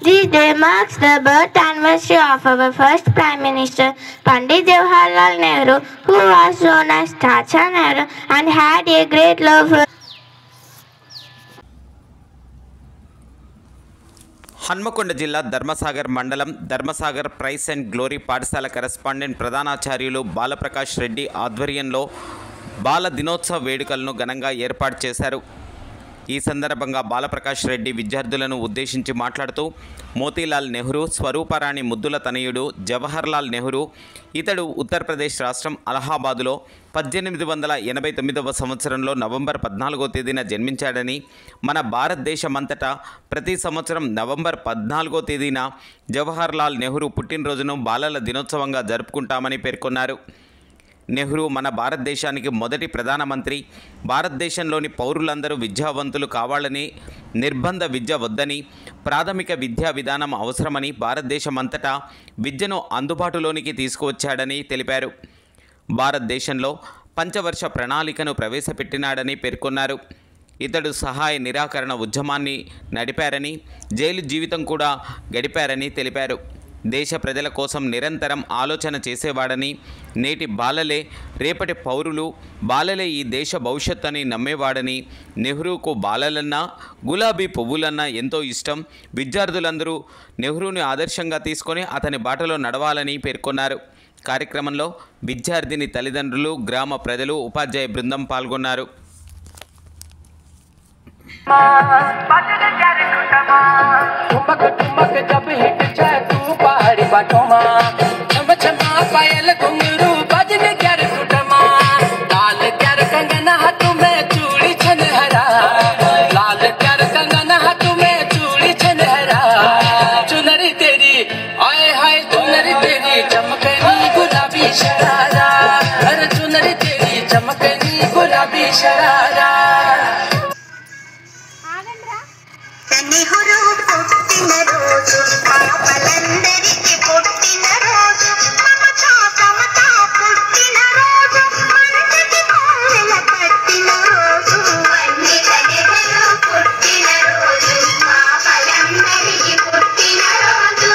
This day marks the birth anniversary of our first Prime Minister, Pandit Jawaharlal Nehru, who was known as Chacha Nehru and had a great love for Hanamkonda జిల్లా ధర్మసాగర్ మండలం Dharmasagar price and glory పాఠశాల correspondent ప్రధానాచార్యులు బాలప్రకాష్ Reddy ఆధ్వర్యంలో బాల దినోత్సవ వేడుకలను ఘనంగా ఏర్పాటు చేశారు. ఈ సందర్భంగా బాలప్రకాష్ రెడ్డి విద్యార్థులను ఉద్దేశించి మాట్లాడుతూ మోతీలాల్ నెహ్రూ స్వరూపరాణి ముద్దుల తనయుడు జవహర్లాల్ నెహ్రూ ఇతడు ఉత్తరప్రదేశ్ రాష్ట్రం అలహాబాదులో 1889వ సంవత్సరంలో నవంబర్ 14వ తేదీన జన్మించాడని, మన భారతదేశమంతటా ప్రతి సంవత్సరం నవంబర్ 14వ తేదీన జవహర్లాల్ నెహ్రూ పుట్టినరోజును బాలల దినోత్సవంగా జరుపుకుంటామని పేర్కొన్నారు. నెహ్రూ మన భారతదేశానికి మొదటి ప్రధానమంత్రి. భారతదేశంలోని పౌరులందరూ విద్యావంతులు కావాలని, నిర్బంధ విద్య వద్దని, ప్రాథమిక విద్యా విధానం అవసరమని భారతదేశమంతటా విద్యను అందుబాటులోనికి తీసుకువచ్చాడని తెలిపారు. భారతదేశంలో పంచవర్ష ప్రణాళికను ప్రవేశపెట్టినాడని పేర్కొన్నారు. ఇతడు సహాయ నిరాకరణ ఉద్యమాన్ని నడిపారని, జైలు జీవితం కూడా గడిపారని తెలిపారు. దేశ ప్రజల కోసం నిరంతరం ఆలోచన చేసేవాడని, నేటి బాలలే రేపటి పౌరులు, బాలలే ఈ దేశ భవిష్యత్తు అని నమ్మేవాడని, నెహ్రూకు బాలలన్నా గులాబీ పువ్వులన్నా ఎంతో ఇష్టం. విద్యార్థులందరూ నెహ్రూని ఆదర్శంగా తీసుకొని అతని బాటలో నడవాలని పేర్కొన్నారు. కార్యక్రమంలో విద్యార్థిని తల్లిదండ్రులు, గ్రామ ప్రజలు, ఉపాధ్యాయ బృందం పాల్గొన్నారు. ठुमक ठुमक जब हिट जाए तू पहाड़ी बाटों माँ, छम छमा पायल घुंघरू बजने क्यार फुटमा, लाल क्यार कंगना हाथों में चूड़ी छनहरा, लाल क्यार कंगना हाथों में चूड़ी छनहरा, चुनरी तेरी आए हाय चुनरी तेरी चमकनी गुलाबी शरारा, अरे चुनरी तेरी चमकनी गुलाबी शरारा. నెహ్రూ పుట్టిన రోజు పాపలందరికీ పుట్టిన రోజు, మమతా సమతా పుట్టిన రోజు, మంచికి కోవెల కట్టిన రోజు. నెహ్రూ పుట్టిన రోజు పాపలందరికీ పుట్టిన రోజు.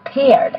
Paired.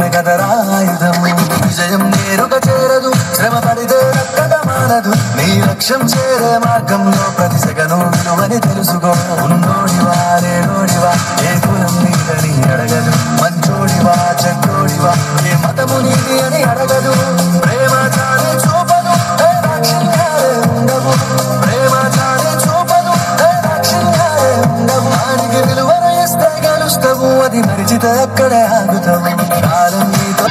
ప్రేమే కదరా ఆయుధం. విజయం నేరుగా చేరదు, శ్రమ పడితే రక్కగా మానదు. నీ లక్ష్యం చేరే మార్గంలో ప్రతి సెగను విలువని తెలుసుకో. ఉన్నోడివా లేనోడివా ఏ కులం నీదని అడగదు. మంచోడివా చెడ్డోడివా ఏ మతము నీది అని అడగదు. ప్రేమ చాలే చూపదు దాక్షిణ్యాలే ఉండవు. ప్రేమ చాలే చూపదు దాక్షిణ్యాలే ఉండవు. దానికి విలువను ఇస్తే గెలుస్తావు, అది మరిచితే అక్కడే ఆగుతావు. కాలం నీతో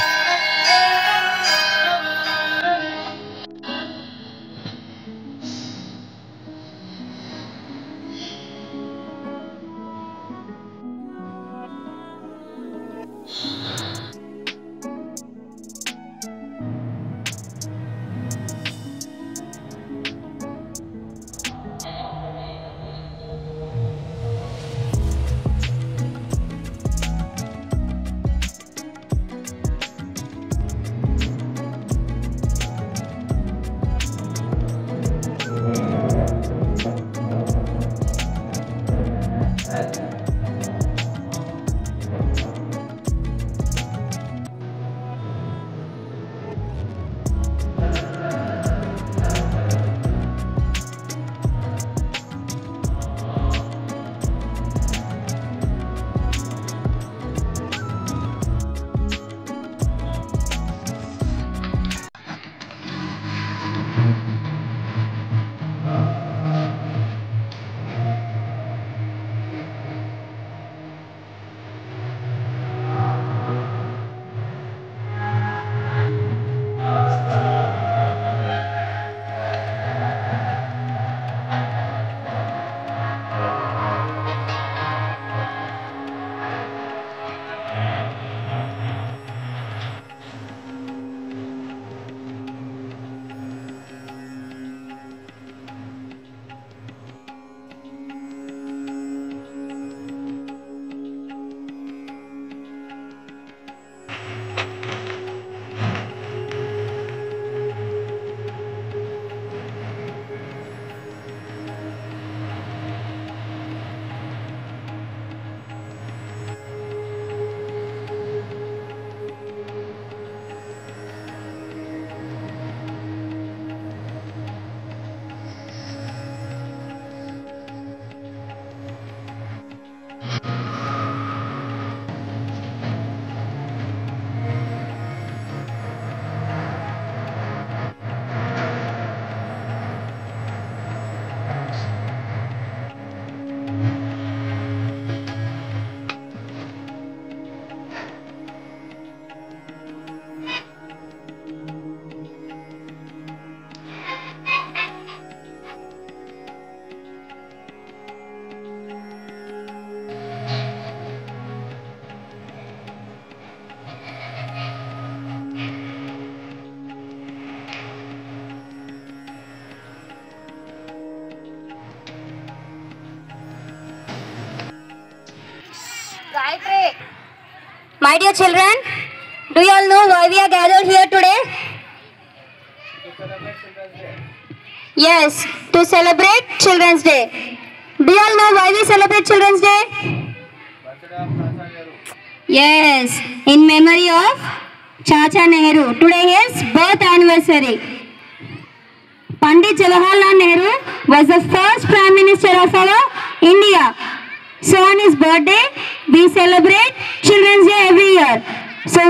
My dear children, do you all know why we are gathered here today? Yes, to celebrate Children's Day. Do you all know why we celebrate Children's Day? Yes, in memory of Chacha Nehru. Today is birth anniversary. Pandit Jawaharlal Nehru was the first Prime Minister of our India. So on his birthday, we celebrate Children's Day every year. So